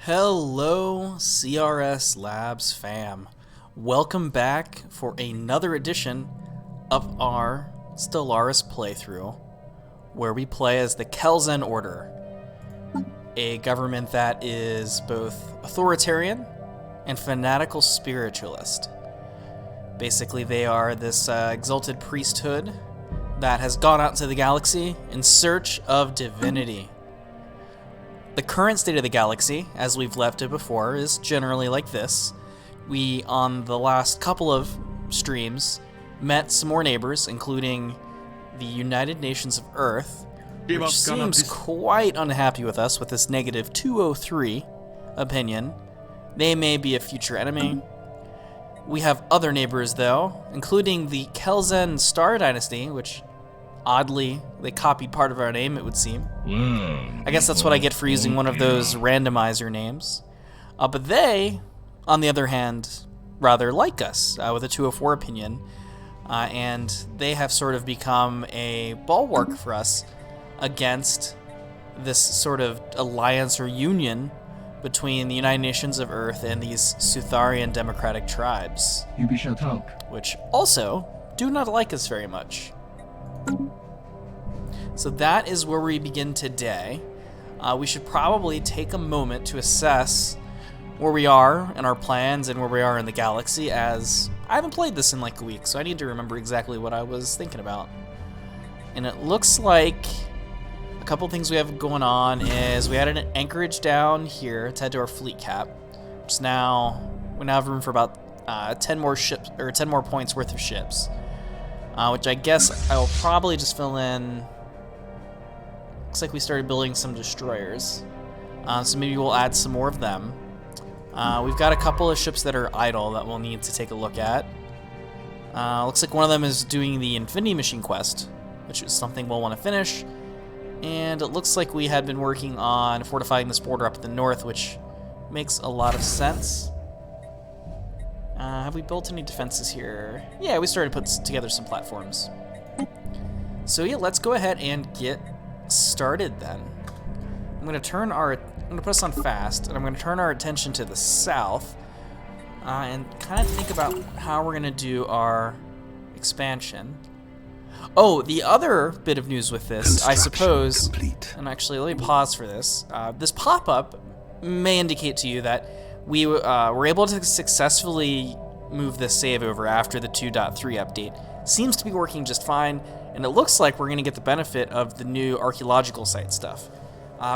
Hello, CRS Labs fam. Welcome back for another edition of our Stellaris playthrough, where we play as the Khell'Zen Order, a government that is both authoritarian and fanatical spiritualist. Basically, they are this exalted priesthood that has gone out into the galaxy in search of divinity. The current state of the galaxy, as we've left it before, is generally like this. We, on the last couple of streams, met some more neighbors, including the United Nations of Earth, which seems quite unhappy with us with this negative 203 opinion. They may be a future enemy. We have other neighbors, though, including the Khell'Zen Star Dynasty, which oddly, they copied part of our name, it would seem. I guess that's what I get for using one of those randomizer names. But they, on the other hand, rather like us, with a 204 opinion. And they have sort of become a bulwark for us against this sort of alliance or union between the United Nations of Earth and these Sutharian democratic tribes. You shut up. Which also do not like us very much. So that is where we begin today. We should probably take a moment to assess where we are in our plans and where we are in the galaxy, as I haven't played this in like a week, so I need to remember exactly what I was thinking about. And it looks like a couple things we have going on is we added an anchorage down here to head to our fleet cap, which is now, we now have room for about 10 more ships, or 10 more points worth of ships. Which I guess I will probably just fill in. Looks like we started building some destroyers, so maybe we'll add some more of them. We've got a couple of ships that are idle that we'll need to take a look at. Looks like one of them is doing the Infinity Machine quest, which is something we'll want to finish. And it looks like we had been working on fortifying this border up at the north, which makes a lot of sense. Have we built any defenses here? Yeah, we started putting together some platforms. So yeah, let's go ahead and get started then. I'm gonna put us on fast, and I'm gonna turn our attention to the south, and kind of think about how we're gonna do our expansion. Oh, the other bit of news with this, I suppose, and actually let me pause for this. This pop-up may indicate to you that we were able to successfully move this save over after the 2.3 update. Seems to be working just fine, and it looks like we're going to get the benefit of the new archaeological site stuff,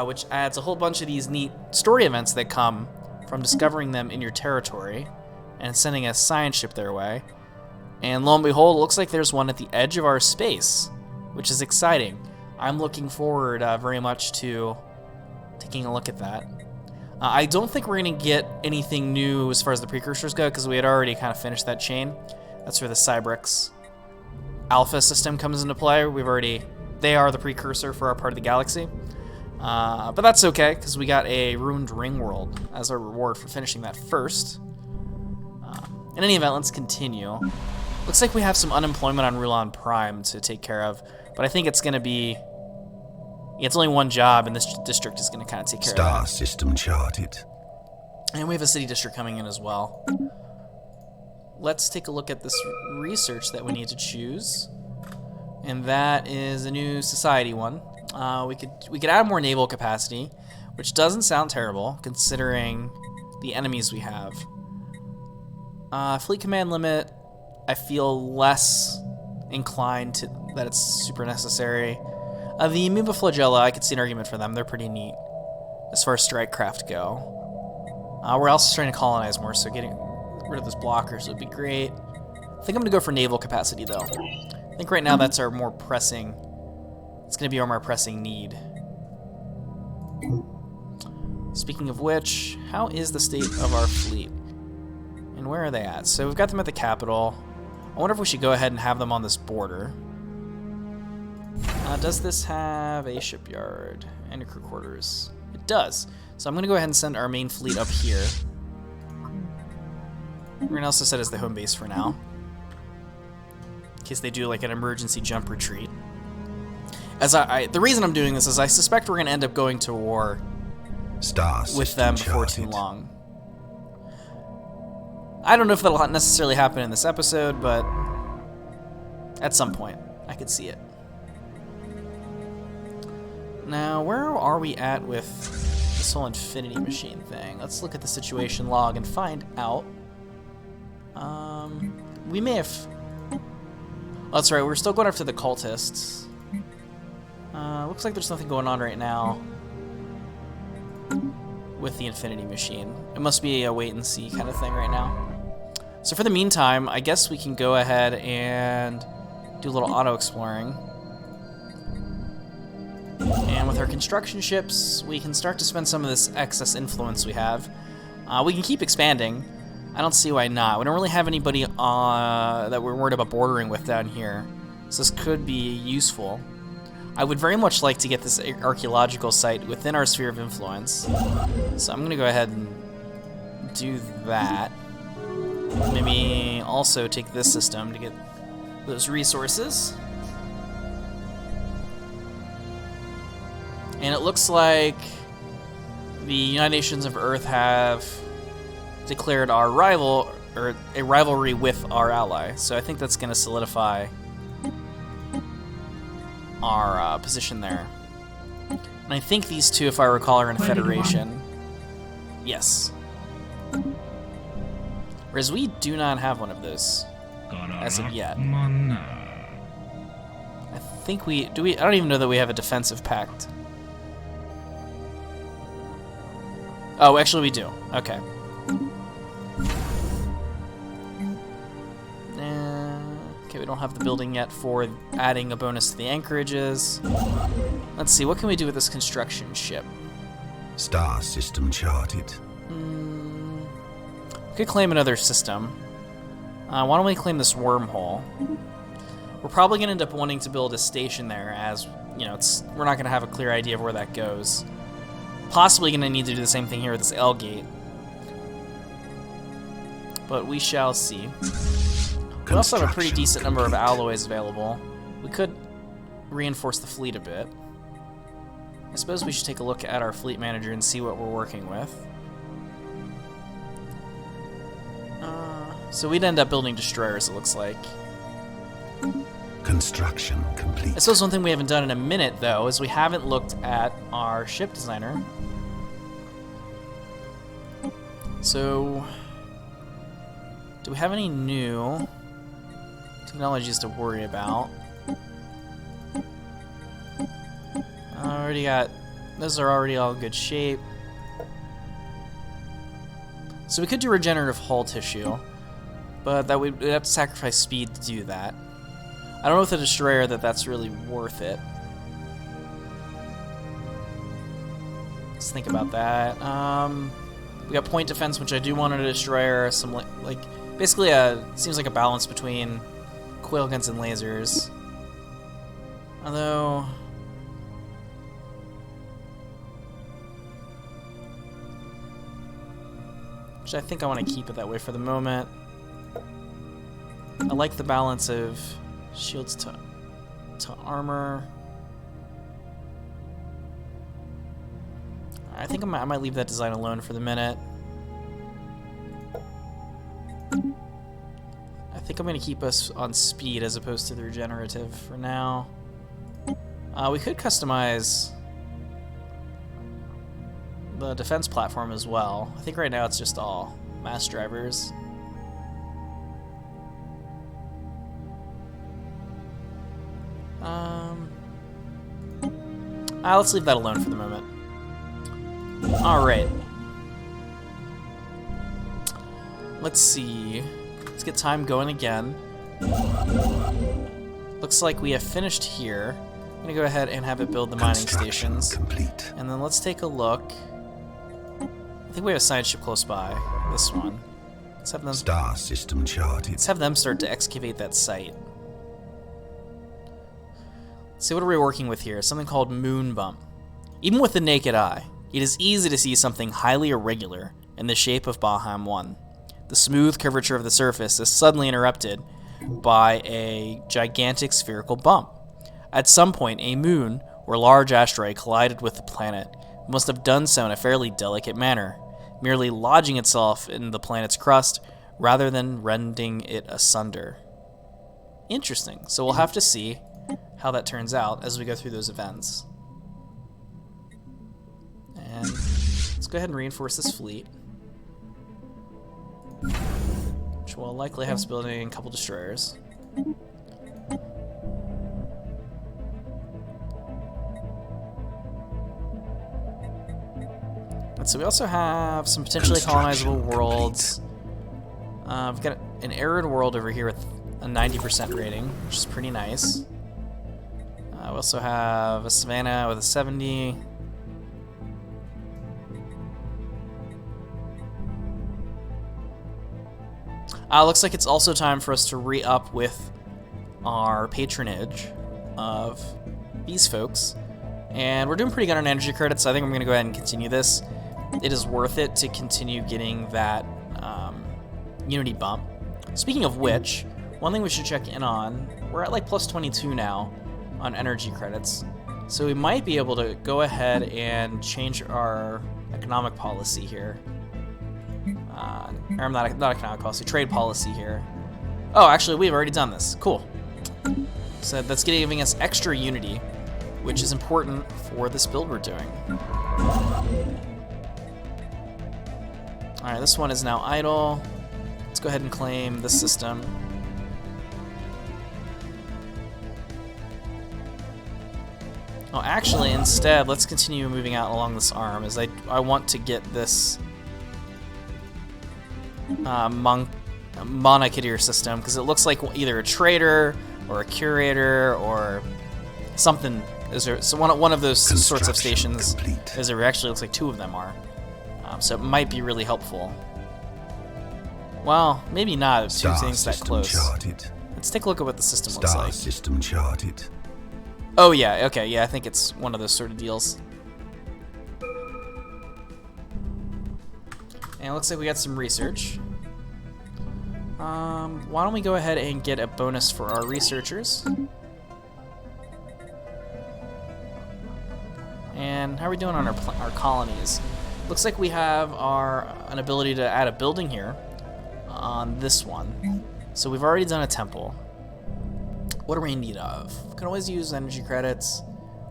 which adds a whole bunch of these neat story events that come from discovering them in your territory and sending a science ship their way. And lo and behold, it looks like there's one at the edge of our space, which is exciting. I'm looking forward very much to taking a look at that. I don't think we're going to get anything new as far as the precursors go, because we had already kind of finished that chain. That's where the Cybrex Alpha system comes into play. They are the precursor for our part of the galaxy. But that's okay, because we got a Ruined Ring World as our reward for finishing that first. In any event, let's continue. Looks like we have some unemployment on Rulon Prime to take care of, but I think it's going to be... Yeah, it's only one job, and this district is going to kind of take care of it. Star system charted. And we have a city district coming in as well. Let's take a look at this research that we need to choose. And that is a new society one. We could add more naval capacity, which doesn't sound terrible, considering the enemies we have. Fleet command limit, I feel less inclined to that it's super necessary. The Amoeba Flagella, I could see an argument for them. They're pretty neat as far as strike craft go. We're also trying to colonize more, so getting rid of those blockers would be great. I think I'm going to go for naval capacity, though. I think right now that's our more pressing... It's going to be our more pressing need. Speaking of which, how is the state of our fleet? And where are they at? So we've got them at the capital. I wonder if we should go ahead and have them on this border. Does this have a shipyard and a crew quarters? It does. So I'm going to go ahead and send our main fleet up here. We're going to also set as the home base for now, in case they do like an emergency jump retreat. As the reason I'm doing this is I suspect we're going to end up going to war with them before too long. I don't know if that'll necessarily happen in this episode, but at some point, I could see it. Now, where are we at with this whole infinity machine thing? Let's look at the situation log and find out. We may have... Oh, that's right, we're still going after the cultists. Looks like there's nothing going on right now with the infinity machine. It must be a wait and see kind of thing right now. So for the meantime, I guess we can go ahead and do a little auto-exploring. And with our construction ships, we can start to spend some of this excess influence we have. We can keep expanding. I don't see why not. We don't really have anybody that we're worried about bordering with down here. So this could be useful. I would very much like to get this archaeological site within our sphere of influence. So I'm going to go ahead and do that. Maybe also take this system to get those resources. And it looks like the United Nations of Earth have declared our rival, or a rivalry with our ally. So I think that's going to solidify our position there. And I think these two, if I recall, are in Federation. Yes. Whereas we do not have one of those as of yet. I think we do. I don't even know that we have a defensive pact. Oh, actually we do. Okay. Okay, we don't have the building yet for adding a bonus to the anchorages. Let's see, what can we do with this construction ship? Star system charted. We could claim another system. Why don't we claim this wormhole? We're probably going to end up wanting to build a station there, as you know, we're not going to have a clear idea of where that goes. Possibly going to need to do the same thing here with this L gate. But we shall see. We also have a pretty decent number of alloys available. We could reinforce the fleet a bit. I suppose we should take a look at our fleet manager and see what we're working with. So we'd end up building destroyers, it looks like. Construction complete. I suppose one thing we haven't done in a minute, though, is we haven't looked at our ship designer. So, do we have any new technologies to worry about? I already got, those are already all in good shape. So we could do regenerative hull tissue, but that we'd have to sacrifice speed to do that. I don't know with a destroyer that's really worth it. Let's think about that. We got point defense, which I do want on a destroyer. Some like basically seems like a balance between coil guns and lasers. Although which I think I want to keep it that way for the moment. I like the balance of shields to armor. I think I might leave that design alone for the minute. I think I'm going to keep us on speed as opposed to the regenerative for now. We could customize the defense platform as well. I think right now it's just all mass drivers. Let's leave that alone for the moment. Alright. Let's see. Let's get time going again. Looks like we have finished here. I'm going to go ahead and have it build the mining stations. Complete. And then let's take a look. I think we have a science ship close by. This one. Let's have them, Star system charted. let's have them start to excavate that site. So what are we working with here? Something called moon bump. Even with the naked eye, it is easy to see something highly irregular in the shape of Baham 1. The smooth curvature of the surface is suddenly interrupted by a gigantic spherical bump. At some point, a moon or large asteroid collided with the planet, It must have done so in a fairly delicate manner, merely lodging itself in the planet's crust rather than rending it asunder. Interesting. So we'll have to see how that turns out as we go through those events. And let's go ahead and reinforce this fleet, which will likely have us building a couple destroyers. And so we also have some potentially colonizable worlds. We've got an arid world over here with a 90% rating, which is pretty nice. We also have a savanna with a 70. Looks like it's also time for us to re-up with our patronage of these folks. And we're doing pretty good on energy credits, so I think I'm going to go ahead and continue this. It is worth it to continue getting that Unity bump. Speaking of which, one thing we should check in on, we're at like plus 22 now on energy credits. So we might be able to go ahead and change our economic policy here. Or not economic policy, trade policy here. Oh, actually, we've already done this. Cool. So that's giving us extra Unity, which is important for this build we're doing. Alright, this one is now idle. Let's go ahead and claim this system. Oh, actually, instead, let's continue moving out along this arm, as I want to get this Monocadir system, because it looks like either a trader or a curator or something. So one of those sorts of stations is there actually looks like two of them are. So it might be really helpful. Well, maybe not if two things that close. Charted. Let's take a look at what the system looks like. System charted. Oh yeah, okay, yeah, I think it's one of those sort of deals. And it looks like we got some research. Why don't we go ahead and get a bonus for our researchers? And how are we doing on our colonies? Looks like we have an ability to add a building here on this one. So we've already done a temple. What are we in need of? We can always use energy credits.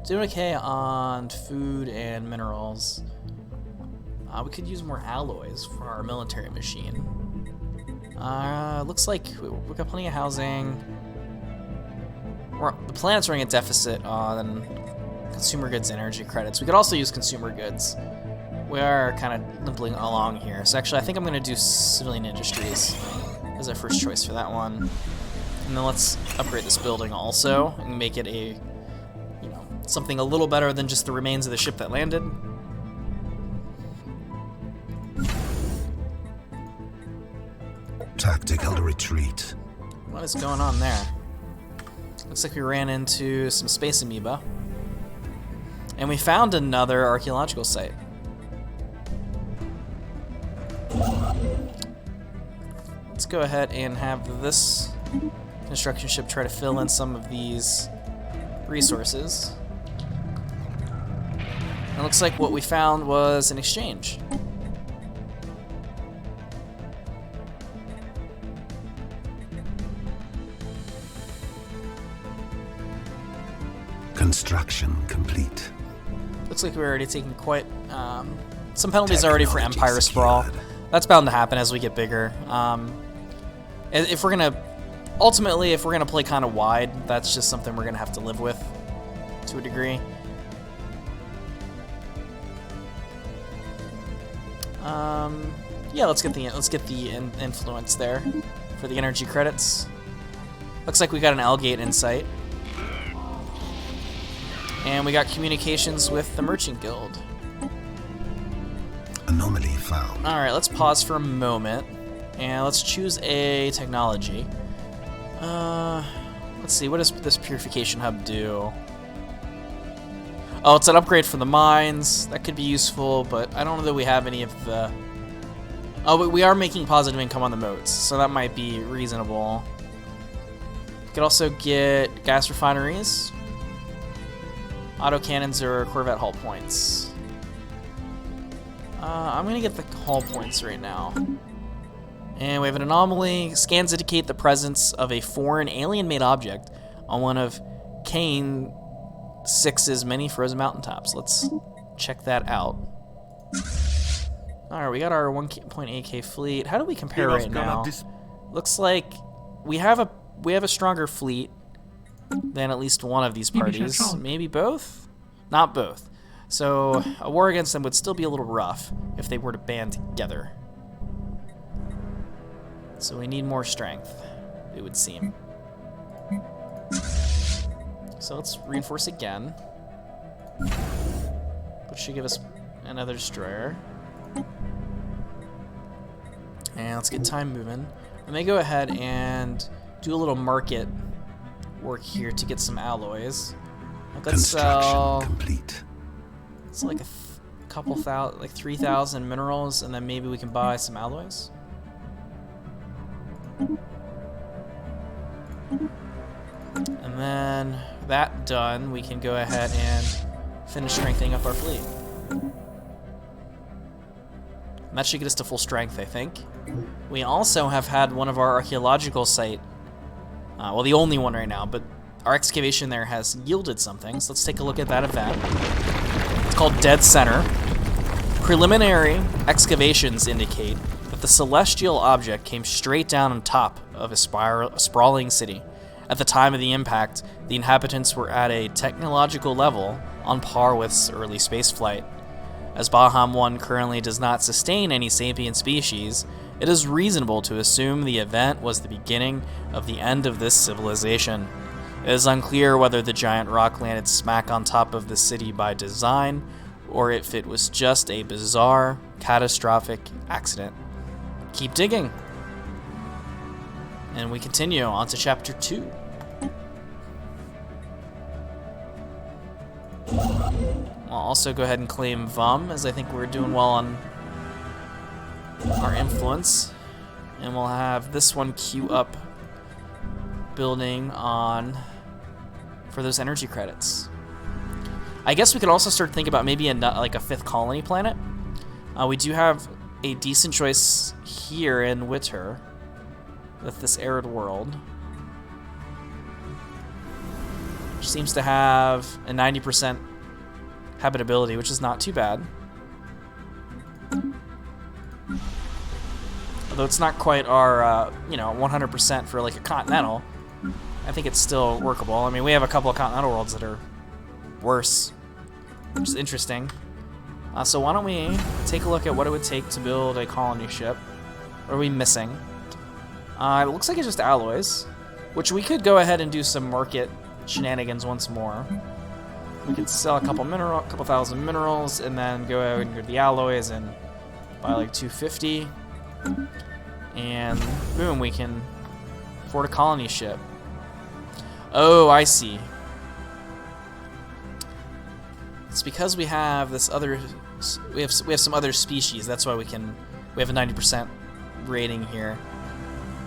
Doing okay on food and minerals. We could use more alloys for our military machine. Looks like we've got plenty of housing. The planet's running a deficit on consumer goods and energy credits. We could also use consumer goods. We are kind of limping along here. So actually, I think I'm going to do civilian industries as our first choice for that one. And then let's upgrade this building also and make it a, something a little better than just the remains of the ship that landed. Tactical retreat. What is going on there? Looks like we ran into some space amoeba. And we found another archaeological site. Let's go ahead and have this construction ship try to fill in some of these resources. It looks like what we found was an exchange. Construction complete. Looks like we're already taking quite some penalties already for Empire Sprawl. That's bound to happen as we get bigger. If we're gonna play kind of wide, that's just something we're gonna have to live with to a degree. Yeah, let's get the influence there for the energy credits. Looks like we got an L-gate in sight. And we got communications with the Merchant Guild. Anomaly found. Alright, let's pause for a moment. And let's choose a technology. Let's see, what does this purification hub do? Oh, it's an upgrade for the mines. That could be useful, but I don't know that we have any of the... Oh, but we are making positive income on the moats, so that might be reasonable. We could also get gas refineries. Autocannons or Corvette hull points. I'm gonna get the hull points right now. And we have an anomaly. Scans indicate the presence of a foreign alien-made object on one of Kane 6's many frozen mountaintops. Let's check that out. Alright, we got our 1.8k fleet. How do we compare right now? Looks like we have a stronger fleet than at least one of these parties. Maybe both? Not both. So a war against them would still be a little rough if they were to band together. So we need more strength, it would seem. So let's reinforce again, which should give us another destroyer. And let's get time moving. And they go ahead and do a little market work here to get some alloys. Let's sell complete. It's like a couple thousand, like 3,000 minerals, and then maybe we can buy some alloys. And then that done, we can go ahead and finish strengthening up our fleet. And that should get us to full strength, I think. We also have had one of our archaeological site, well, the only one right now, but our excavation there has yielded something. So let's take a look at that event. It's called Dead Center. Preliminary excavations indicate that the celestial object came straight down on top of a sprawling city. At the time of the impact, the inhabitants were at a technological level on par with early spaceflight. As Baham 1 currently does not sustain any sapient species, it is reasonable to assume the event was the beginning of the end of this civilization. It is unclear whether the giant rock landed smack on top of the city by design, or if it was just a bizarre, catastrophic accident. Keep digging. And we continue on to chapter 2. I'll also go ahead and claim Vum, as I think we're doing well on our influence. And we'll have this one queue up building on for those energy credits. I guess we could also start thinking about maybe like a 5th colony planet. We do have a decent choice here in Witter with this arid world, which seems to have a 90% habitability, which is not too bad. Although it's not quite our, 100% for like a continental. I think it's still workable. I mean, we have a couple of continental worlds that are worse, which is interesting. So why don't we take a look at what it would take to build a colony ship? What are we missing? It looks like it's just alloys, which we could go ahead and do some market shenanigans once more. We could sell a couple thousand minerals, and then go ahead and get the alloys and buy like 250. And boom, we can afford a colony ship. Oh, I see. It's because we have this other, we have some other species. That's why we have a 90% rating here.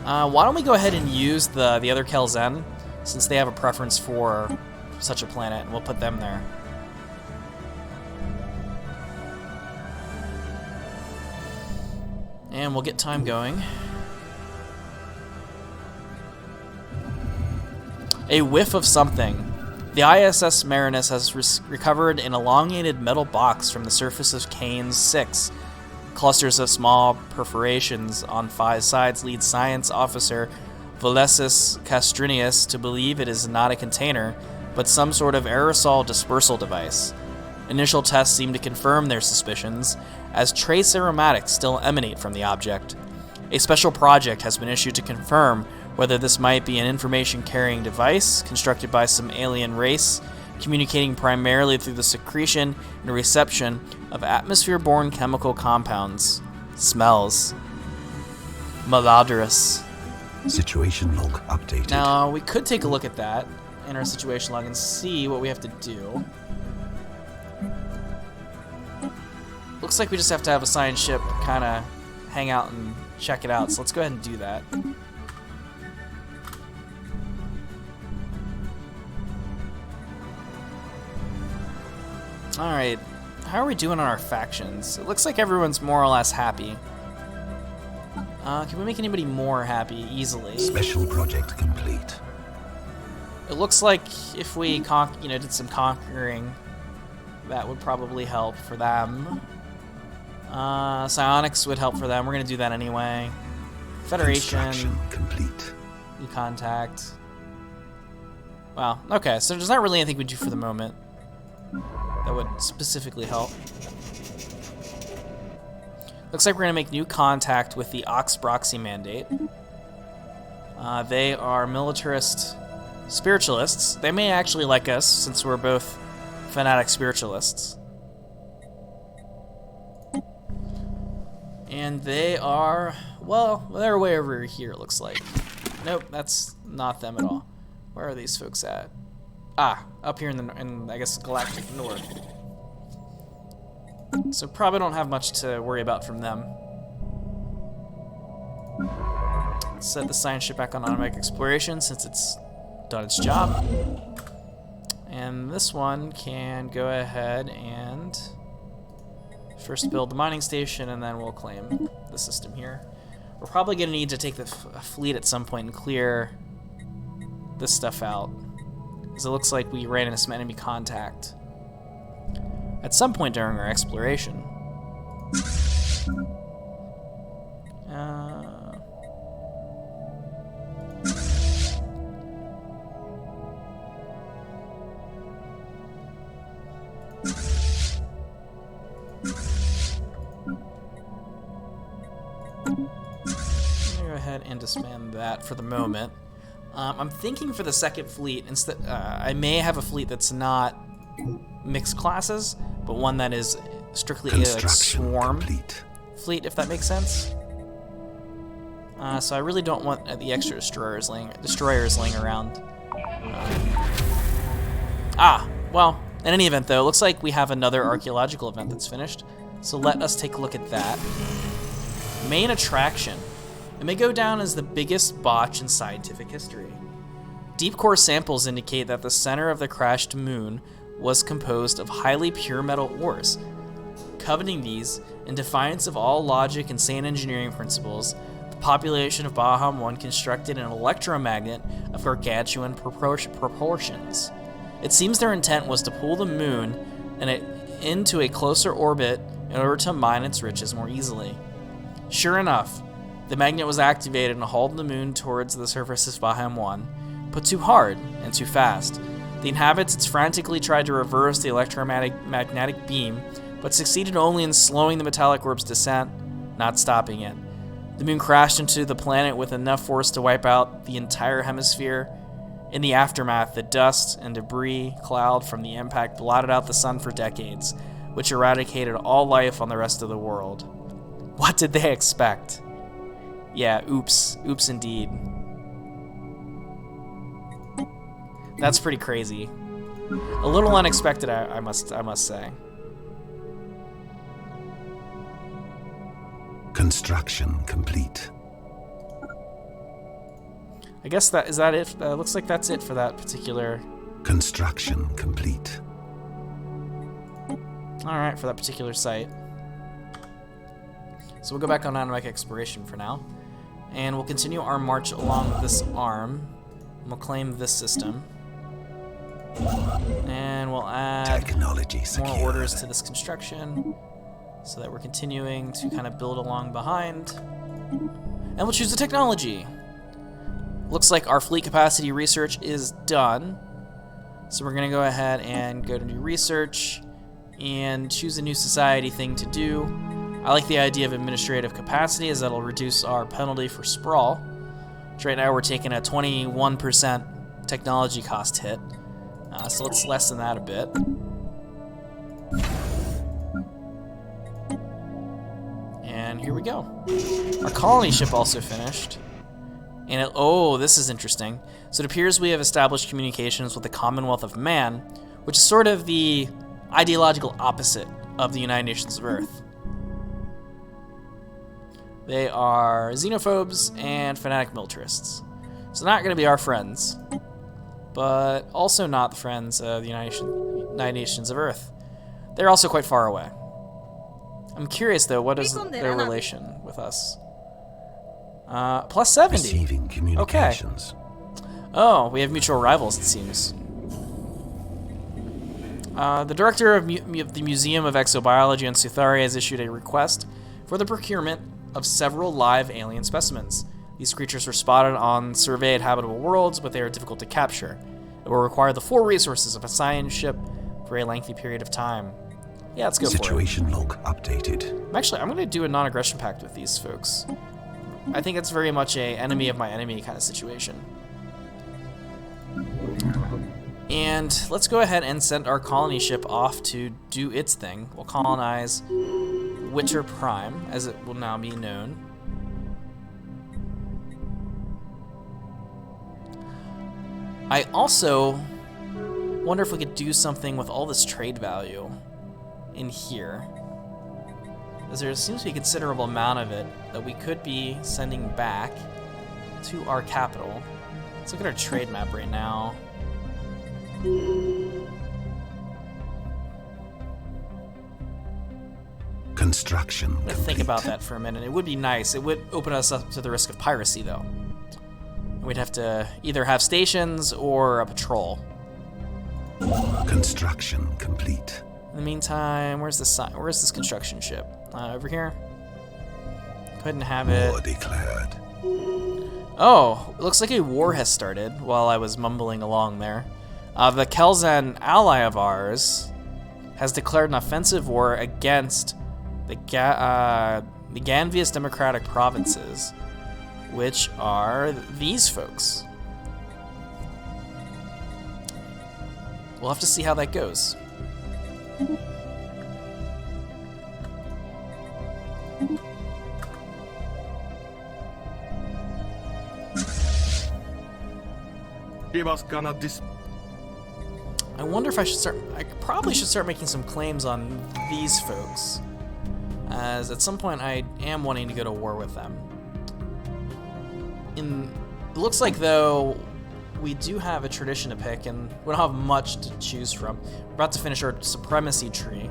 Why don't we go ahead and use the other Khell'Zen, since they have a preference for such a planet, and we'll put them there. And we'll get time going. A whiff of something. The ISS Marinus has recovered an elongated metal box from the surface of Kane 6. Clusters of small perforations on 5 sides lead science officer Valesis Castrinius to believe it is not a container, but some sort of aerosol dispersal device. Initial tests seem to confirm their suspicions, as trace aromatics still emanate from the object. A special project has been issued to confirm whether this might be an information-carrying device constructed by some alien race, communicating primarily through the secretion and reception of atmosphere-borne chemical compounds. Smells malodorous. Situation log updated. Now, we could take a look at that in our situation log and see what we have to do. Looks like we just have to have a science ship kind of hang out and check it out, so let's go ahead and do that. Alright, how are we doing on our factions? It looks like everyone's more or less happy. Can we make anybody more happy easily? Special project complete. It looks like if we did some conquering, that would probably help for them. Psionics would help for them. We're gonna do that anyway. Federation. Construction complete. New contact. Wow. Okay, so there's not really anything we do for the moment that would specifically help. Looks like we're gonna make new contact with the Oxbroxy Mandate. They are militarist spiritualists. They may actually like us since we're both fanatic spiritualists. And they are, well, they're way over here, it looks like. Nope, that's not them at all. Where are these folks at? Ah, up here in I guess, Galactic North. So probably don't have much to worry about from them. Let's set the science ship back on automatic exploration since it's done its job. And this one can go ahead and first build the mining station, and then we'll claim the system here. We're probably going to need to take the fleet at some point and clear this stuff out, because it looks like we ran into some enemy contact at some point during our exploration. Go ahead and disband that for the moment. I'm thinking for the second fleet, instead, I may have a fleet that's not mixed classes, but one that is strictly a swarm fleet, if that makes sense. So I really don't want the extra destroyers laying around. Well, in any event, though, it looks like we have another archaeological event that's finished. So let us take a look at that. Main attraction. It may go down as the biggest botch in scientific history. Deep core samples indicate that the center of the crashed moon was composed of highly pure metal ores. Coveting these, in defiance of all logic and sane engineering principles, the population of Baham 1 constructed an electromagnet of gargantuan proportions. It seems their intent was to pull the moon into a closer orbit in order to mine its riches more easily. Sure enough, the magnet was activated and hauled the moon towards the surface of Baham 1, but too hard and too fast. The inhabitants frantically tried to reverse the electromagnetic beam, but succeeded only in slowing the metallic orb's descent, not stopping it. The moon crashed into the planet with enough force to wipe out the entire hemisphere. In the aftermath, the dust and debris cloud from the impact blotted out the sun for decades, which eradicated all life on the rest of the world. What did they expect? Yeah, oops. Oops indeed. That's pretty crazy. A little unexpected, I must say. Construction complete. I guess that is that it. Looks like that's it for that particular. Construction complete. All right, for that particular site. So we'll go back on automatic exploration for now, and we'll continue our march along this arm. And we'll claim this system, and we'll add Technology more orders to this construction, so that we're continuing to kind of build along behind. And we'll choose the technology. Looks like our fleet capacity research is done. So we're gonna go ahead and go to new research and choose a new society thing to do. I like the idea of administrative capacity, as that'll reduce our penalty for sprawl. Which right now we're taking a 21% technology cost hit. So let's lessen that a bit. And here we go. Our colony ship also finished. And oh, this is interesting. So it appears we have established communications with the Commonwealth of Man, which is sort of the ideological opposite of the United Nations of Earth. They are xenophobes and fanatic militarists. So not going to be our friends, but also not the friends of the United Nations of Earth. They're also quite far away. I'm curious though, what is their relation with us? Plus 70. Receiving communications. Oh, we have mutual rivals, it seems. The director of the Museum of Exobiology on Suthari has issued a request for the procurement of several live alien specimens. These creatures were spotted on surveyed habitable worlds, but they are difficult to capture. It will require the full resources of a science ship for a lengthy period of time. Yeah, let's go for it. Situation log updated. I'm going to do a non-aggression pact with these folks. I think it's very much a enemy of my enemy kind of situation. And let's go ahead and send our colony ship off to do its thing. We'll colonize Witter Prime, as it will now be known. I also wonder if we could do something with all this trade value in here, as there seems to be a considerable amount of it that we could be sending back to our capital. Let's look at our trade map right now. Construction I'm gonna complete. think about that for a minute. It would be nice. It would open us up to the risk of piracy, though. We'd have to either have stations or a patrol. Construction complete. In the meantime, where's this construction ship? Over here. Go ahead and have it. War declared. Oh, it looks like a war has started while I was mumbling along there. The Khell'Zen ally of ours has declared an offensive war against the Ganvius Democratic Provinces, which are these folks. We'll have to see how that goes. I wonder if I probably should start making some claims on these folks, as at some point I am wanting to go to war with them. It looks like, though, we do have a tradition to pick, and we don't have much to choose from. We're about to finish our supremacy tree,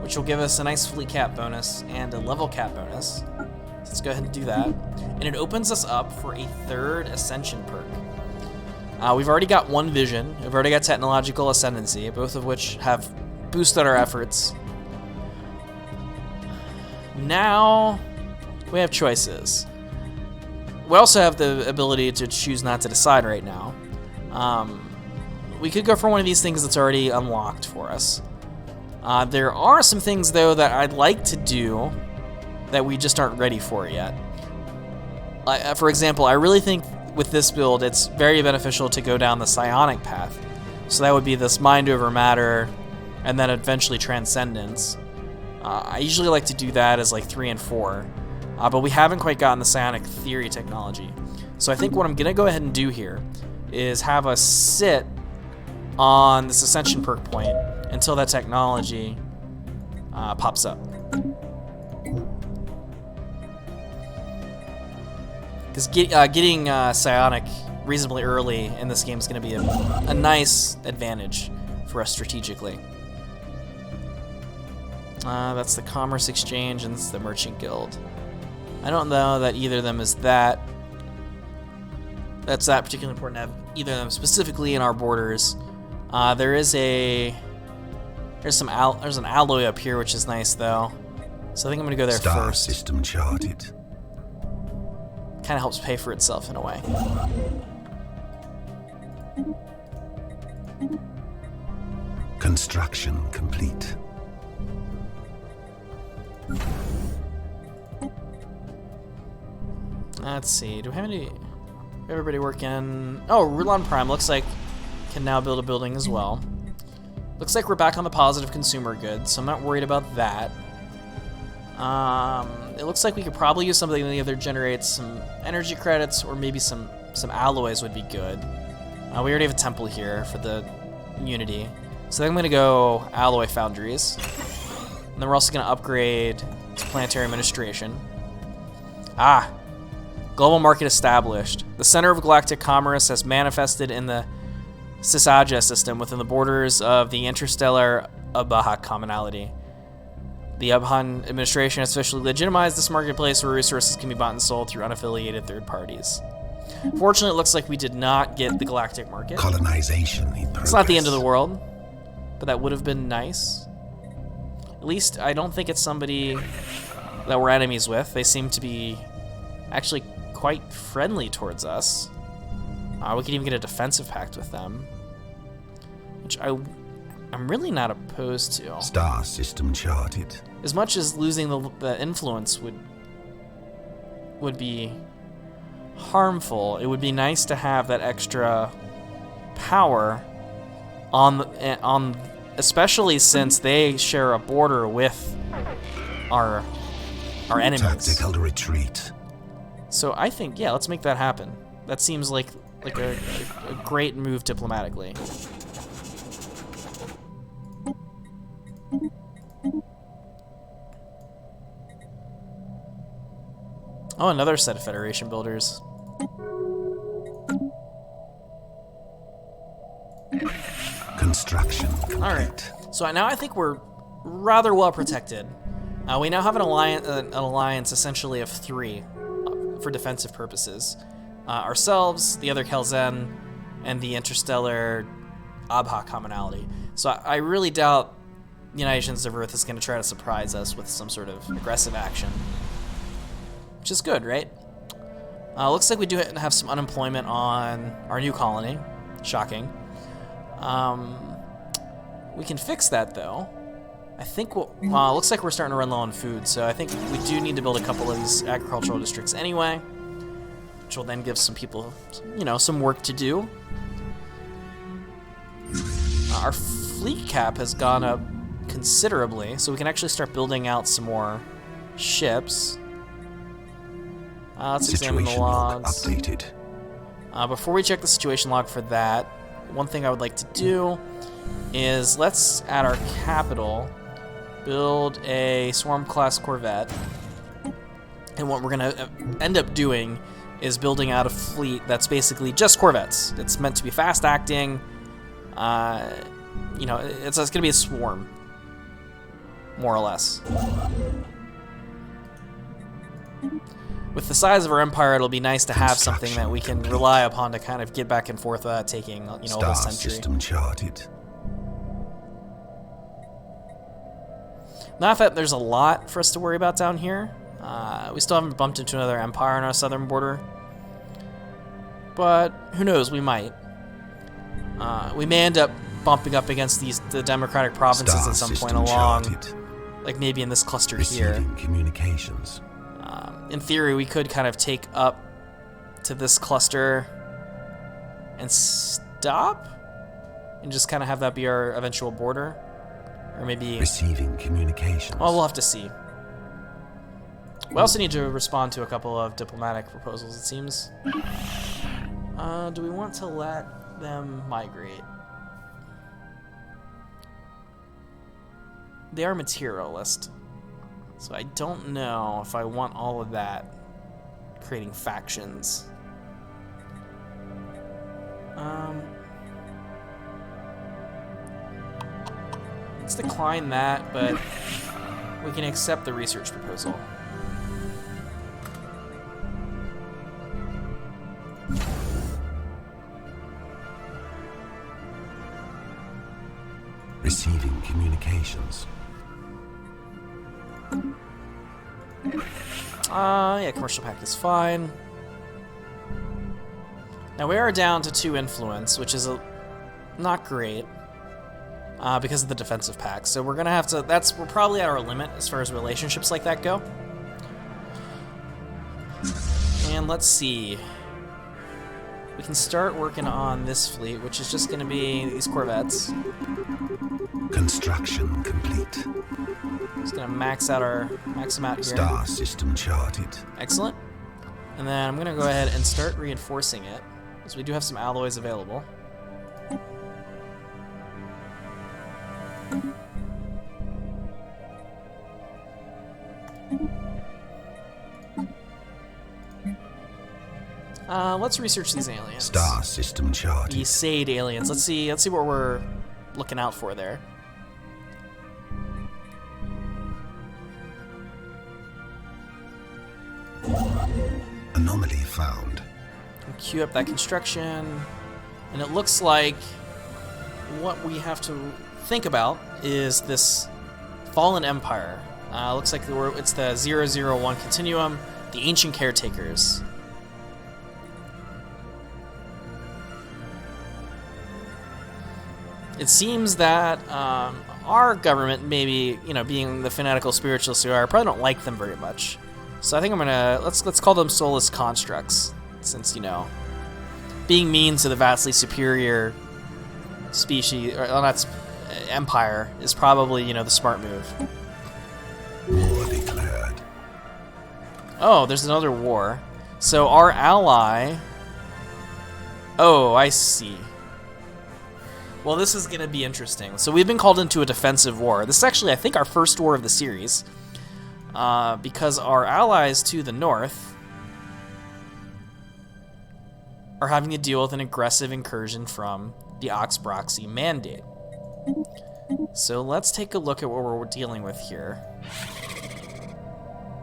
which will give us a nice fleet cap bonus and a level cap bonus. So let's go ahead and do that. And it opens us up for a third ascension perk. We've already got one vision. We've already got technological ascendancy, both of which have boosted our efforts. Now we have choices. We also have the ability to choose not to decide right now. We could go for one of these things that's already unlocked for us. There are some things, though, that I'd like to do that we just aren't ready for yet. For example, I really think with this build, it's very beneficial to go down the psionic path. So that would be this mind over matter, and then eventually transcendence. I usually like to do that as like 3 and 4, but we haven't quite gotten the psionic theory technology. So I think what I'm gonna go ahead and do here is have us sit on this ascension perk point until that technology pops up. Because getting psionic reasonably early in this game is going to be a nice advantage for us strategically. That's the Commerce Exchange, and this is the Merchant Guild. I don't know that either of them is that's that particularly important to have either of them specifically in our borders. There's an alloy up here, which is nice though. So I think I'm gonna go there Star first. system charted. Kind of helps pay for itself in a way. Construction complete. Let's see. Do we have any? Everybody working? Oh, Rulon Prime looks like can now build a building as well. Looks like we're back on the positive consumer goods, so I'm not worried about that. It looks like we could probably use something that either generates some energy credits or maybe some alloys would be good. We already have a temple here for the Unity, so then I'm gonna go alloy foundries, and then we're also gonna upgrade to planetary administration. Global market established. The center of galactic commerce has manifested in the Sysagia system within the borders of the interstellar Abaha commonality. The Abhan administration has officially legitimized this marketplace where resources can be bought and sold through unaffiliated third parties. Fortunately, it looks like we did not get the galactic market. Colonization in progress. It's not the end of the world, but that would have been nice. At least I don't think it's somebody that we're enemies with. They seem to be actually quite friendly towards us. We could even get a defensive pact with them, which I'm really not opposed to. Star system charted. As much as losing the influence would be harmful, it would be nice to have that extra power on especially since they share a border with our enemies. Tactical retreat. So I think, yeah, let's make that happen. That seems like a great move diplomatically. Oh, another set of Federation builders. Construction complete. All right. So now I think we're rather well protected. We now have an alliance essentially of 3 for defensive purposes. Ourselves, the other Khell'Zen, and the interstellar Abha commonality. So I really doubt the United Nations of Earth is going to try to surprise us with some sort of aggressive action. Which is good, right? Looks like we do have some unemployment on our new colony. Shocking. We can fix that, though. I think looks like we're starting to run low on food, so I think we do need to build a couple of these agricultural districts anyway, which will then give some people, some work to do. Our fleet cap has gone up considerably, so we can actually start building out some more ships. Let's examine the logs. Updated. Before we check the situation log for that, one thing I would like to do is let's, at our capital, build a Swarm-class corvette. And what we're going to end up doing is building out a fleet that's basically just corvettes. It's meant to be fast-acting. It's going to be a swarm, more or less. With the size of our empire, it'll be nice to have something that we can rely upon to kind of get back and forth without taking, a whole Star century. system charted. Not that there's a lot for us to worry about down here. We still haven't bumped into another empire on our southern border. But who knows, we might. We may end up bumping up against the democratic provinces Star at some point system along, charted. like maybe in this cluster Receiving here. communications. In theory, we could kind of take up to this cluster and stop, and just kind of have that be our eventual border, or maybe. Receiving communications. Well, we'll have to see. We also need to respond to a couple of diplomatic proposals, it seems. Do we want to let them migrate? They are materialist, so I don't know if I want all of that creating factions. Let's decline that, but we can accept the research proposal. Receiving communications. Yeah, commercial pact is fine. Now we are down to 2 influence, which is not great because of the defensive pact. So we're gonna have to. We're probably at our limit as far as relationships like that go. And let's see. We can start working on this fleet, which is just gonna be these corvettes. Construction complete. Just gonna max them out here. Star system charted. Excellent. And then I'm gonna go ahead and start reinforcing it, because we do have some alloys available. Let's research these aliens. Star system charted. The Sade aliens. Let's see what we're looking out for there. Anomaly found. Queue up that construction. And it looks like what we have to think about is this Fallen Empire. Looks like it's the 001 Continuum, the Ancient Caretakers. It seems that our government, maybe, you know, being the fanatical spiritualists we are, probably don't like them very much. So I think I'm gonna let's call them soulless constructs, since, you know, being mean to the vastly superior species, or not empire, is probably, you know, the smart move. War declared. Oh, there's another war. So our ally. Oh, I see. Well, this is going to be interesting. So we've been called into a defensive war. This is actually, I think, our first war of the series. Because our allies to the north are having to deal with an aggressive incursion from the Oxbroxy Mandate. So let's take a look at what we're dealing with here.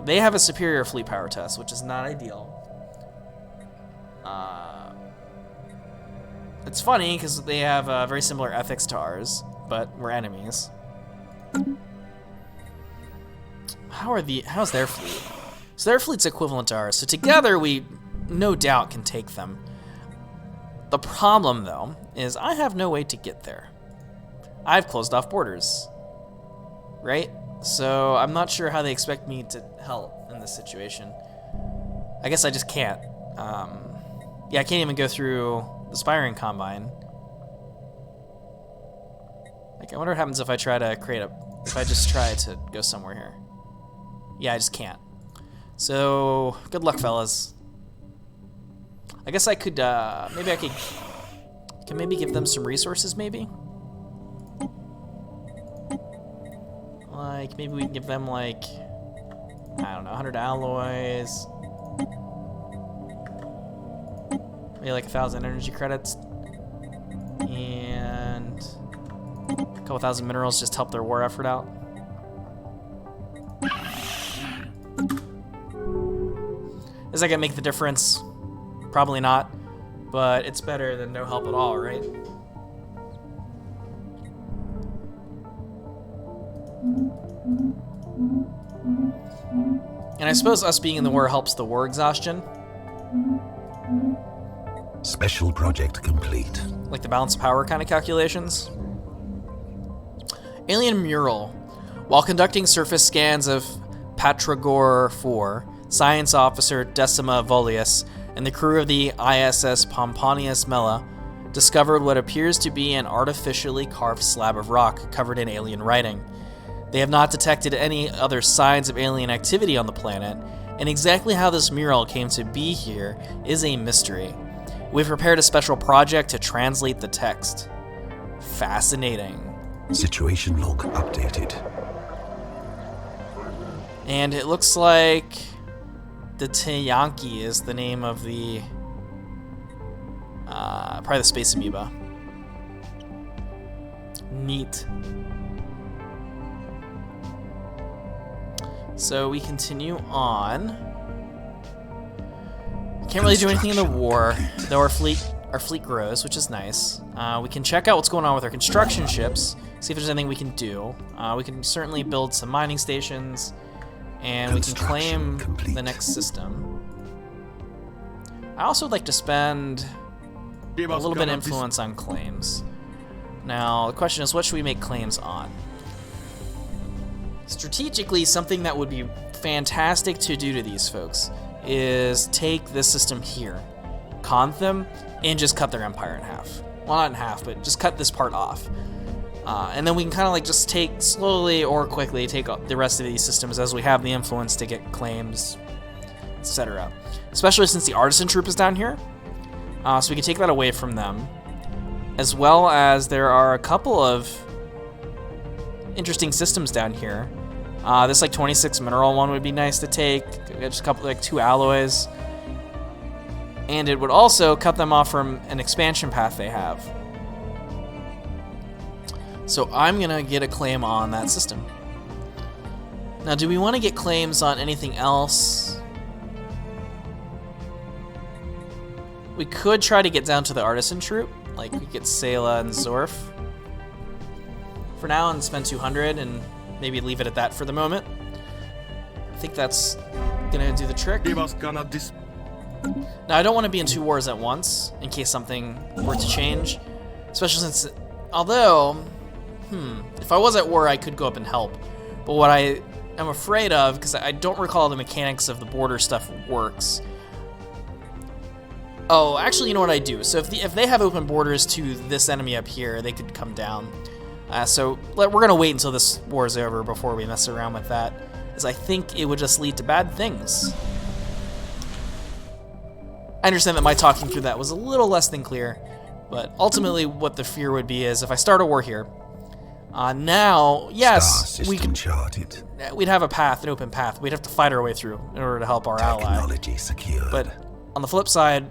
They have a superior fleet power test, which is not ideal. It's funny because they have very similar ethics to ours, but we're enemies. How's their fleet? So their fleet's equivalent to ours. So together we no doubt can take them. The problem though is I have no way to get there. I've closed off borders, right? So I'm not sure how they expect me to help in this situation. I guess I just can't. Yeah, I can't even go through the Spiring Combine. Like, I wonder what happens if I try to if I just try to go somewhere here. Yeah, I just can't. So, good luck, fellas. I guess I could, maybe I can maybe give them some resources, maybe? Like, maybe we can give them, like, I don't know, 100 alloys. Maybe like 1,000 energy credits. And a couple thousand minerals just help their war effort out. Is that gonna make the difference? Probably not. But it's better than no help at all, right? And I suppose us being in the war helps the war exhaustion. Special project complete. Like the balance of power kind of calculations. Alien mural. While conducting surface scans of Patragor 4, science officer Decima Volius and the crew of the ISS Pomponius Mela discovered what appears to be an artificially carved slab of rock covered in alien writing. They have not detected any other signs of alien activity on the planet, and exactly how this mural came to be here is a mystery. We've prepared a special project to translate the text. Fascinating. Situation log updated. And it looks like the Teyanki is the name of the probably the space amoeba. Neat. So we continue on. Can't really do anything in the war, though our fleet grows, which is nice. We can check out what's going on with our construction ships, see if there's anything we can do. We can certainly build some mining stations, and we can claim the next system. I also would like to spend a little bit of influence on claims. Now, the question is, what should we make claims on? Strategically, something that would be fantastic to do to these folks is take this system here, con them, and just cut their empire in half. Well, not in half, but just cut this part off. And then we can kind of like just take slowly or quickly take the rest of these systems as we have the influence to get claims, etc. Especially since the artisan troop is down here. So we can take that away from them. As well as there are a couple of interesting systems down here. This like 26 mineral one would be nice to take. Just a couple, like 2 alloys. And it would also cut them off from an expansion path they have. So I'm gonna get a claim on that system. Now, do we want to get claims on anything else? We could try to get down to the artisan troop. Like, we could get Sayla and Zorf for now and spend 200 and maybe leave it at that for the moment. I think that's gonna do the trick. Now, I don't want to be in 2 wars at once in case something were to change. Especially since, although, if I was at war, I could go up and help. But what I am afraid of, because I don't recall the mechanics of the border stuff works. Oh, actually, you know what I do? So if they have open borders to this enemy up here, they could come down. So we're going to wait until this war is over before we mess around with that, because I think it would just lead to bad things. I understand that my talking through that was a little less than clear, but ultimately what the fear would be is if I start a war here, now, yes, we'd have a path, an open path. We'd have to fight our way through in order to help our ally. Secured. But on the flip side,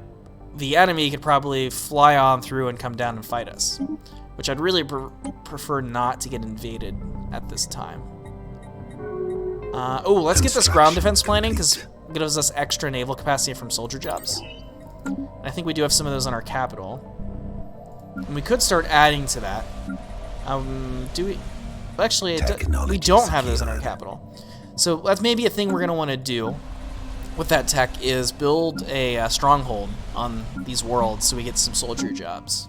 the enemy could probably fly on through and come down and fight us, which I'd really prefer not to get invaded at this time. Oh, let's get this ground defense planning, because it gives us extra naval capacity from soldier jobs. And I think we do have some of those on our capital. And we could start adding to that. Do we? Actually, we don't have those in our capital. So that's maybe a thing we're going to want to do with that tech is build a stronghold on these worlds so we get some soldier jobs.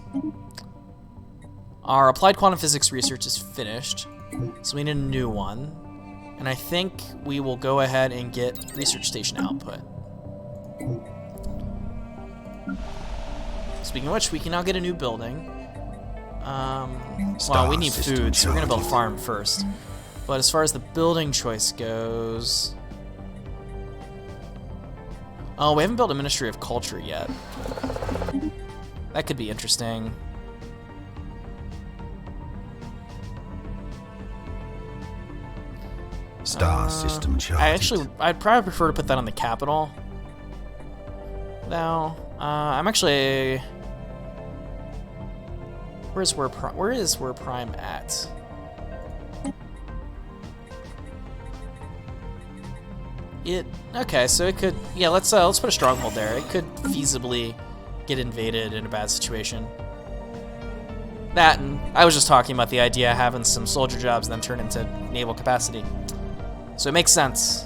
Our applied quantum physics research is finished, so we need a new one. And I think we will go ahead and get research station output. Speaking of which, we can now get a new building. Well, we need food, so we're going to build a farm first. But as far as the building choice goes... Oh, we haven't built a Ministry of Culture yet. That could be interesting. Star system charted. I'd probably prefer to put that on the capital. Now, I'm actually... Where is Where Prime at? Okay, so it could, yeah, let's put a stronghold there. It could feasibly get invaded in a bad situation. That, and I was just talking about the idea of having some soldier jobs then turn into naval capacity. So it makes sense.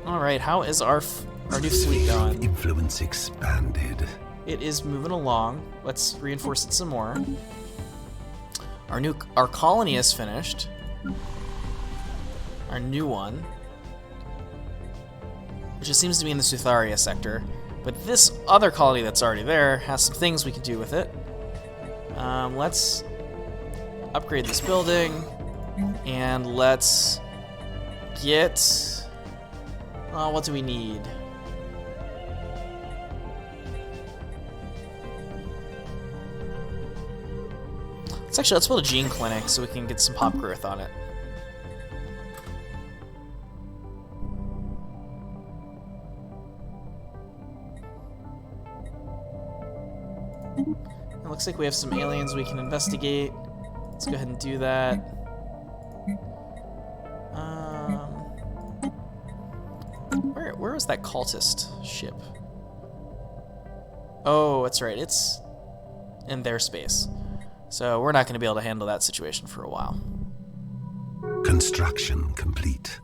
All right, how is our new fleet going? Influence expanded. It is moving along. Let's reinforce it some more. Our colony is finished. Our new one, which just seems to be in the Sutharia sector, but this other colony that's already there has some things we can do with it. Let's upgrade this building, and let's get... what do we need? Let's build a gene clinic so we can get some pop growth on it. It looks like we have some aliens we can investigate. Let's go ahead and do that. Where is that cultist ship? Oh, that's right. It's in their space. So we're not going to be able to handle that situation for a while. Construction complete.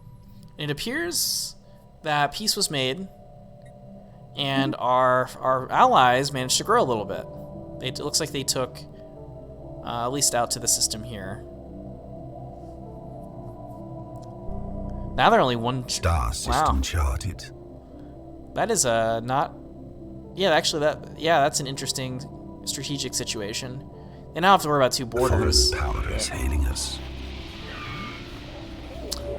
It appears that peace was made, and our allies managed to grow a little bit. It looks like they took at least out to the system here. Now they're only one... Star system charted. That is a not... Yeah, actually, that's an interesting strategic situation. They now have to worry about 2 borders. Power is hailing us.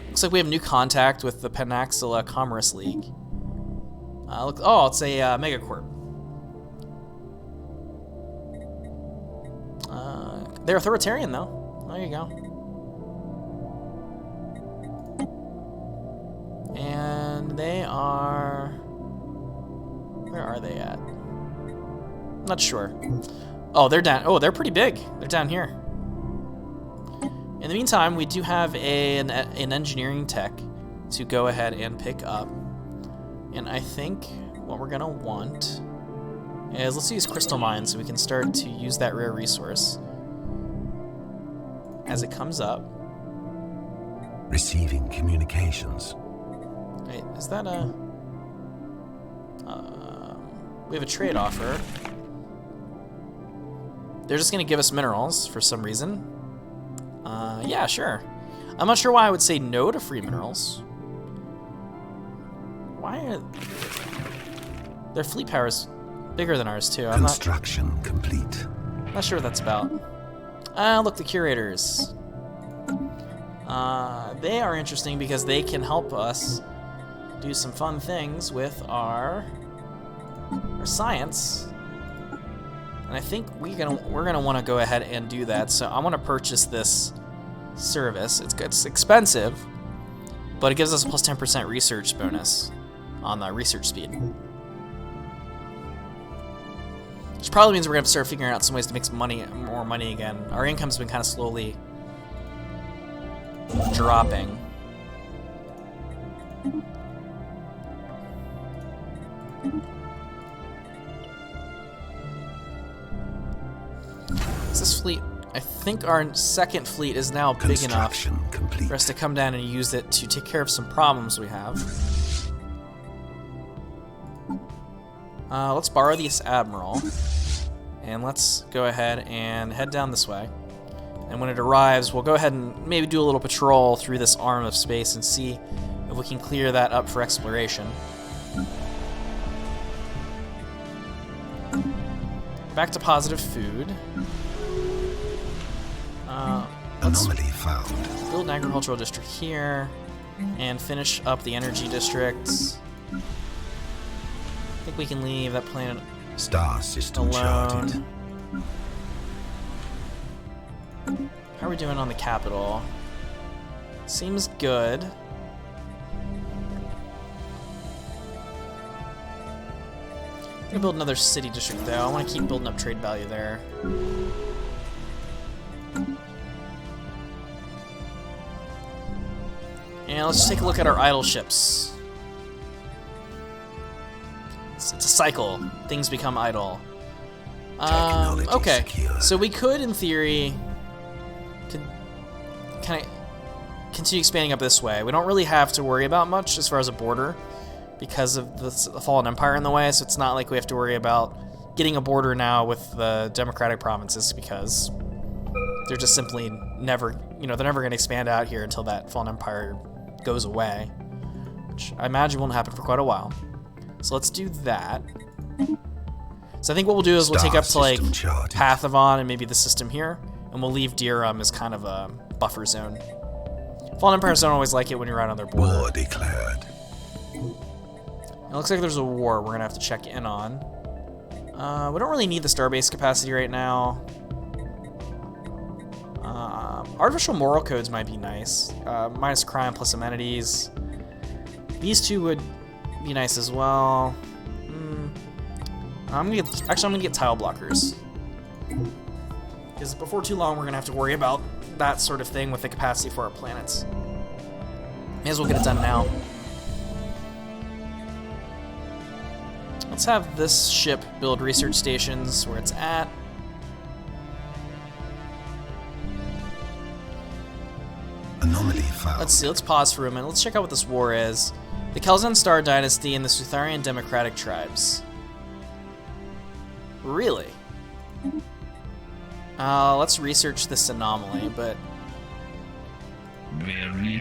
Looks like we have new contact with the Panaxilla Commerce League. It's a megacorp. They're authoritarian, though. There you go. And they are... Where are they at? Not sure. Oh, they're down. Oh, they're pretty big. They're down here. In the meantime, we do have an engineering tech to go ahead and pick up. And I think what we're gonna want is, let's use crystal mines so we can start to use that rare resource as it comes up. Receiving communications. Wait, is that a... we have a trade offer. They're just gonna give us minerals for some reason. Yeah, sure. I'm not sure why I would say no to free minerals. Why are... Their fleet power is bigger than ours, too. Construction complete. Not sure what that's about. Look, the curators. They are interesting because they can help us do some fun things with our science. And I think we're gonna want to go ahead and do that. So I want to purchase this service. It's expensive, but it gives us a plus 10% research bonus on the research speed. Which probably means we're gonna have to start figuring out some ways to make some money, more money again. Our income's been kind of slowly dropping. This fleet, I think our second fleet is now big enough for us to come down and use it to take care of some problems we have. Let's borrow this Admiral, and let's go ahead and head down this way. And when it arrives, we'll go ahead and maybe do a little patrol through this arm of space and see if we can clear that up for exploration. Back to positive food. Let's Anomaly found. build an agricultural district here and finish up the energy districts. I think we can leave that planet Star system alone. charted. How are we doing on the capital? Seems good. I'm gonna build another city district though. I want to keep building up trade value there. And let's just take a look at our idle ships. It's a cycle. Things become idle. Technology Okay, secured. so we could, in theory, kind of continue expanding up this way. We don't really have to worry about much as far as a border because of the Fallen Empire in the way, so it's not like we have to worry about getting a border now with the democratic provinces because they're just simply never, they're never going to expand out here until that Fallen Empire goes away, which I imagine won't happen for quite a while. So let's do that. So I think what we'll do is we'll take up to like Pathivon and maybe the system here, and we'll leave Dirum as kind of a buffer zone. Fallen Empires don't always like it when you're right on their border. War declared. It looks like there's a war we're gonna have to check in on. We don't really need the starbase capacity right now. Artificial moral codes might be nice. Minus crime plus amenities. These two would be nice as well. I'm gonna get tile blockers. Because before too long we're gonna have to worry about that sort of thing with the capacity for our planets. May as well get it done now. Let's have this ship build research stations where it's at. Anomaly found. Let's see, let's pause for a minute. Let's check out what this war is. The Khell'Zen Star Dynasty and the Sutharian Democratic Tribes. Really? Let's research this anomaly, but...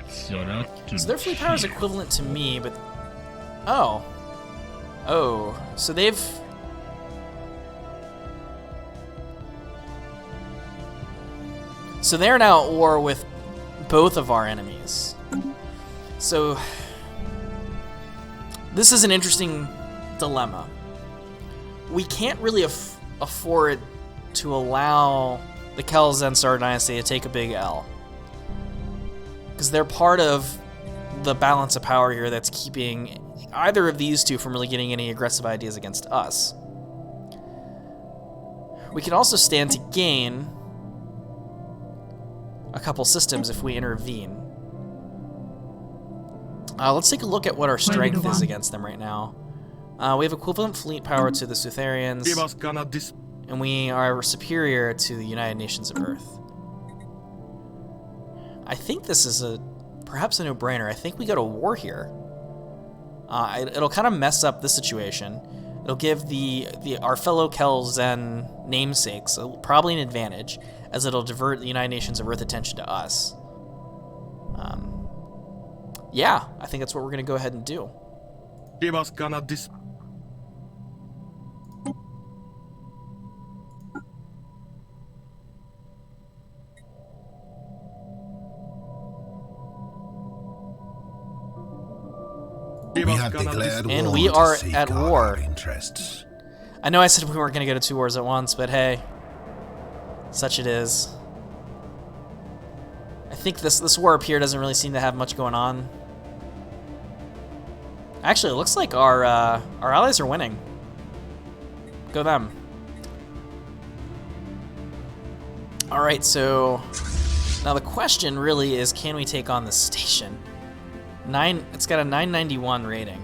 So their fleet power is equivalent to me, but... Oh. Oh, so they've... So they're now at war with both of our enemies. So... This is an interesting dilemma. We can't really afford to allow the Khell'Zen Star Dynasty to take a big L. Because they're part of the balance of power here that's keeping either of these two from really getting any aggressive ideas against us. We can also stand to gain a couple systems if we intervene. Let's take a look at what our strength is against them right now. We have equivalent fleet power to the Sutherians, and we are superior to the United Nations of Earth. I think this is perhaps a no-brainer. I think we go to war here. It'll kind of mess up the situation. It'll give our fellow Khell'Zen namesakes probably an advantage, as it'll divert the United Nations of Earth attention to us. Yeah, I think that's what we're going to go ahead and do. We have declared And war we to are at safeguard war. our interests. I know I said we weren't going to go to 2 wars at once, but hey, such it is. I think this war up here doesn't really seem to have much going on. Actually, it looks like our allies are winning. Go them. All right, so now the question really is, can we take on this station? It's got a 991 rating,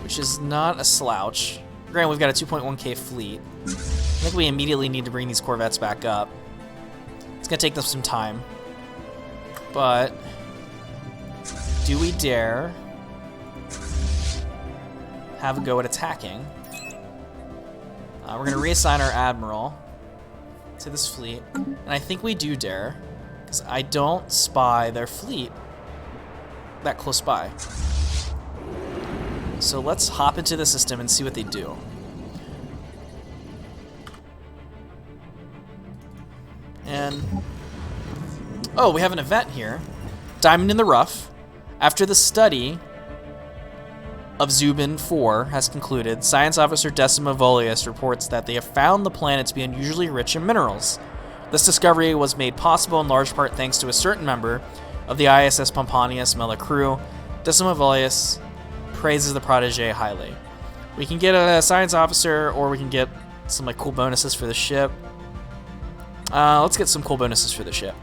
which is not a slouch. Granted, we've got a 2.1k fleet. I think we immediately need to bring these corvettes back up. It's gonna take them some time, but do we dare have a go at attacking? We're gonna reassign our admiral to this fleet, and I think we do dare, because I don't spy their fleet that close by. So let's hop into the system and see what they do. And oh, we have an event here. Diamond in the Rough. After the study of Zubin 4 has concluded, Science Officer Decima Volius reports that they have found the planet to be unusually rich in minerals. This discovery was made possible in large part thanks to a certain member of the ISS Pomponius Mela crew. Decima Volius praises the protege highly. We can get a science officer, or we can get some like cool bonuses for the ship. Let's get some cool bonuses for the ship.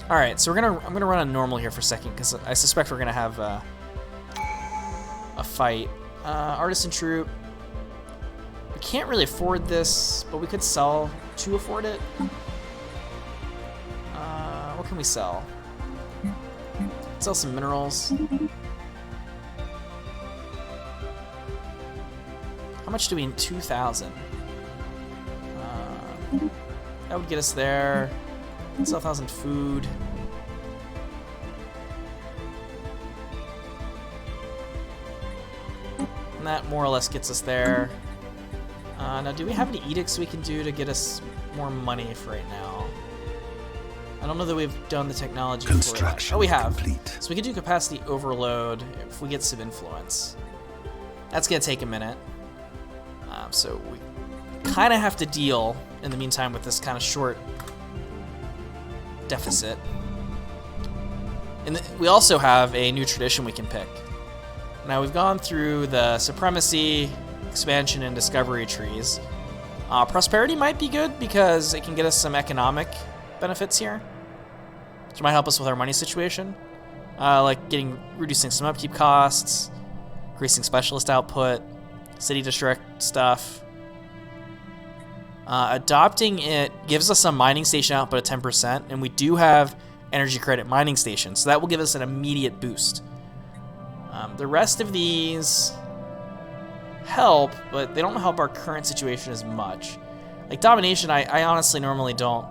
All right, so I'm gonna run on normal here for a second because I suspect we're gonna have a fight. Artisan troop. We can't really afford this, but we could sell to afford it. What can we sell? Sell some minerals. How much do we need? 2,000. That would get us there. Sell 1,000 food. And that more or less gets us there. Now, do we have any edicts we can do to get us more money for right now? I don't know that we've done the technology for that. Oh, we have. Complete. So we can do capacity overload if we get some influence. That's going to take a minute. So we kind of have to deal, in the meantime, with this kind of short deficit. And we also have a new tradition we can pick. Now, we've gone through the supremacy, expansion, and discovery trees. Prosperity might be good because it can get us some economic benefits here, which might help us with our money situation, like reducing some upkeep costs, increasing specialist output, city district stuff. Adopting it gives us a mining station output of 10%, and we do have energy credit mining stations, so that will give us an immediate boost. The rest of these help, but they don't help our current situation as much. Like domination, I honestly normally don't.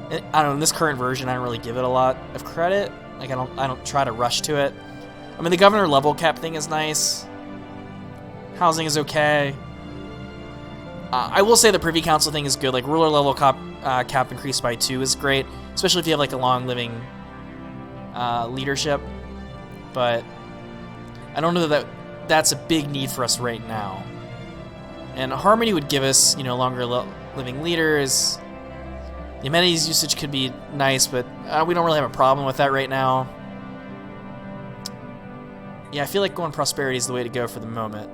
I don't know, in this current version, I don't really give it a lot of credit. Like I don't try to rush to it. I mean, the governor level cap thing is nice. Housing is okay. I will say the Privy Council thing is good. Like ruler level cap increased by 2 is great, especially if you have like a long living leadership. But I don't know that that's a big need for us right now. And Harmony would give us, longer living leaders. The amenities usage could be nice, but we don't really have a problem with that right now. Yeah, I feel like going prosperity is the way to go for the moment.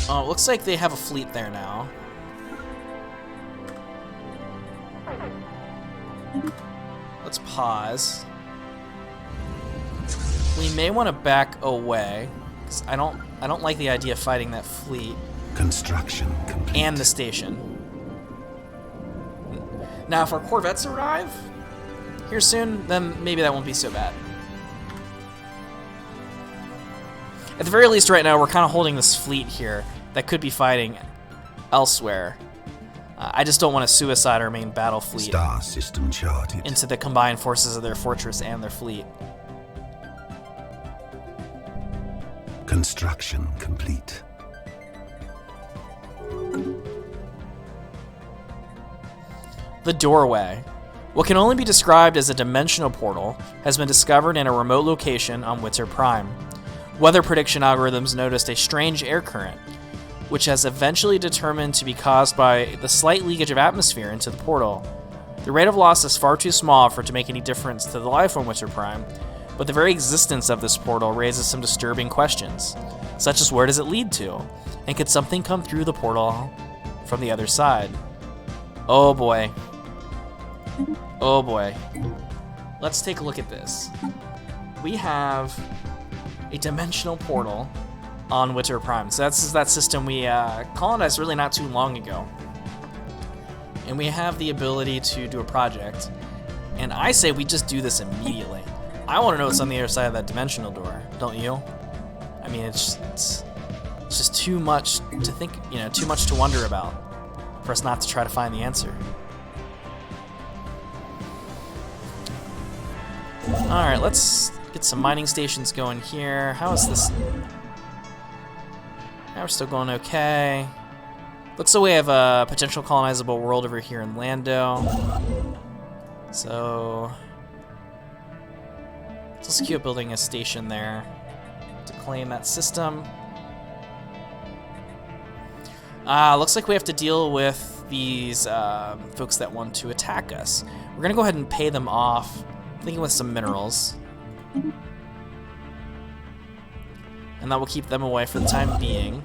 Oh, it looks like they have a fleet there now. Let's pause. We may want to back away, because I don't like the idea of fighting that fleet. Construction complete. And the station. Now, if our corvettes arrive here soon, then maybe that won't be so bad. At the very least, right now, we're kind of holding this fleet here that could be fighting elsewhere. I just don't want to suicide our main battle fleet Star system charted. into the combined forces of their fortress and their fleet. Construction complete. The doorway. What can only be described as a dimensional portal has been discovered in a remote location on Witter Prime. Weather prediction algorithms noticed a strange air current, which has eventually determined to be caused by the slight leakage of atmosphere into the portal. The rate of loss is far too small for it to make any difference to the life on Witter Prime, but the very existence of this portal raises some disturbing questions, such as where does it lead to, and could something come through the portal from the other side? Oh boy. Oh boy. Let's take a look at this. We have a dimensional portal on Witter Prime. So that's that system we colonized really not too long ago. And we have the ability to do a project. And I say we just do this immediately. I want to know what's on the other side of that dimensional door, don't you? I mean, it's just too much to think, too much to wonder about for us not to try to find the answer. Alright, let's get some mining stations going here. How is this? Yeah, we're still going okay. Looks like we have a potential colonizable world over here in Lando. So let's keep building a station there to claim that system. Looks like we have to deal with these folks that want to attack us. We're gonna go ahead and pay them off, thinking with some minerals. And that will keep them away for the time being.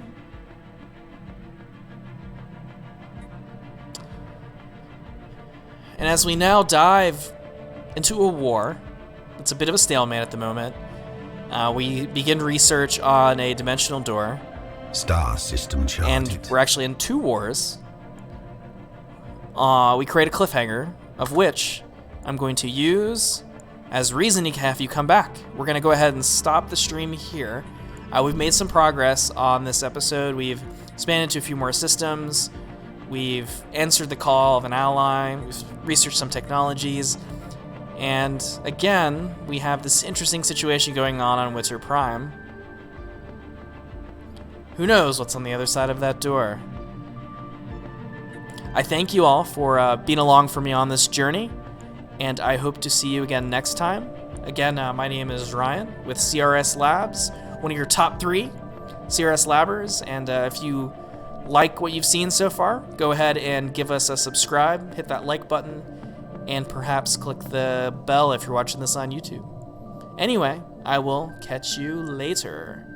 And as we now dive into a war, it's a bit of a stalemate at the moment. We begin research on a dimensional door. Star system charted. And we're actually in 2 wars. We create a cliffhanger, of which I'm going to use as reason to have you come back. We're going to go ahead and stop the stream here. We've made some progress on this episode. We've expanded to a few more systems. We've answered the call of an ally. We've researched some technologies. And again, we have this interesting situation going on Witter Prime. Who knows what's on the other side of that door? I thank you all for being along for me on this journey, and I hope to see you again next time. Again, my name is Ryan with CRS Labs, one of your top 3 CRS Labbers, and if you like what you've seen so far, go ahead and give us a subscribe, hit that like button, and perhaps click the bell if you're watching this on YouTube. Anyway, I will catch you later.